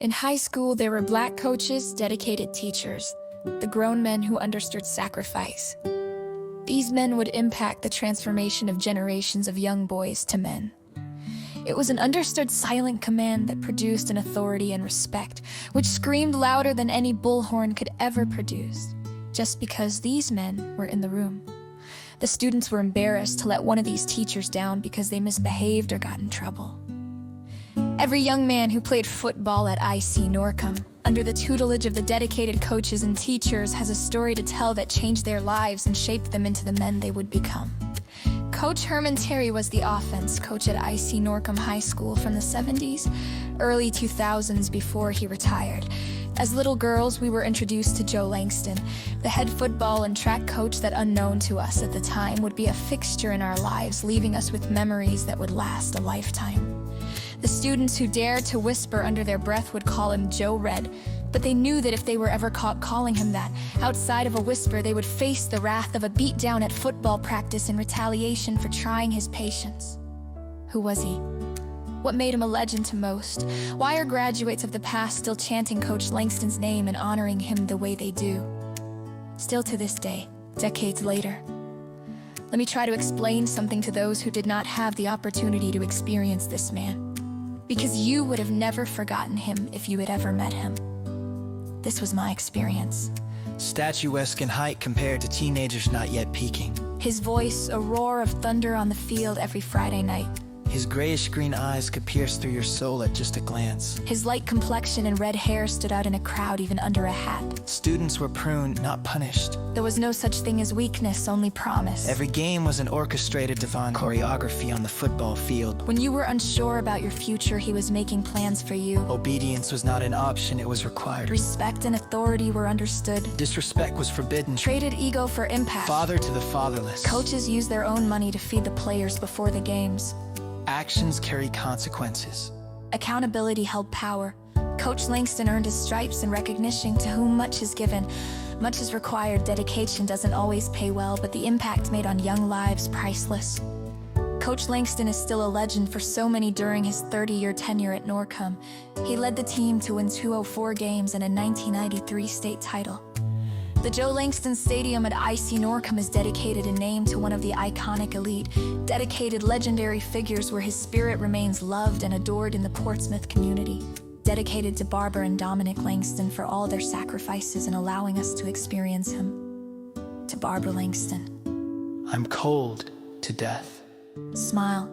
In high school, there were black coaches, dedicated teachers, the grown men who understood sacrifice. These men would impact the transformation of generations of young boys to men. It was an understood silent command that produced an authority and respect, which screamed louder than any bullhorn could ever produce, just because these men were in the room. The students were embarrassed to let one of these teachers down because they misbehaved or got in trouble. Every young man who played football at IC Norcom, under the tutelage of the dedicated coaches and teachers, has a story to tell that changed their lives and shaped them into the men they would become. Coach Herman Terry was the offense coach at IC Norcom High School from the 70s, early 2000s before he retired. As little girls, we were introduced to Joe Langston, the head football and track coach that, unknown to us at the time, would be a fixture in our lives, leaving us with memories that would last a lifetime. The students who dared to whisper under their breath would call him Joe Red, but they knew that if they were ever caught calling him that, outside of a whisper, they would face the wrath of a beatdown at football practice in retaliation for trying his patience. Who was he? What made him a legend to most? Why are graduates of the past still chanting Coach Langston's name and honoring him the way they do? Still to this day, decades later. Let me try to explain something to those who did not have the opportunity to experience this man. Because you would have never forgotten him if you had ever met him. This was my experience. Statuesque in height compared to teenagers not yet peaking. His voice, a roar of thunder on the field every Friday night. His grayish-green eyes could pierce through your soul at just a glance. His light complexion and red hair stood out in a crowd even under a hat. Students were pruned, not punished. There was no such thing as weakness, only promise. Every game was an orchestrated divine choreography on the football field. When you were unsure about your future, he was making plans for you. Obedience was not an option, it was required. Respect and authority were understood. Disrespect was forbidden. Traded ego for impact. Father to the fatherless. Coaches used their own money to feed the players before the games. Actions carry consequences. Accountability held power. Coach Langston earned his stripes and recognition. To whom much is given, much is required. Dedication doesn't always pay well, but the impact made on young lives priceless. Coach Langston is still a legend for so many. During his 30-year tenure at Norcom, he led the team to win 204 games and a 1993 state title. The Joe Langston Stadium at IC Norcom is dedicated and named to one of the iconic elite, dedicated legendary figures where his spirit remains loved and adored in the Portsmouth community. Dedicated to Barbara and Dominic Langston for all their sacrifices in allowing us to experience him. To Barbara Langston. I'm cold to death. Smile.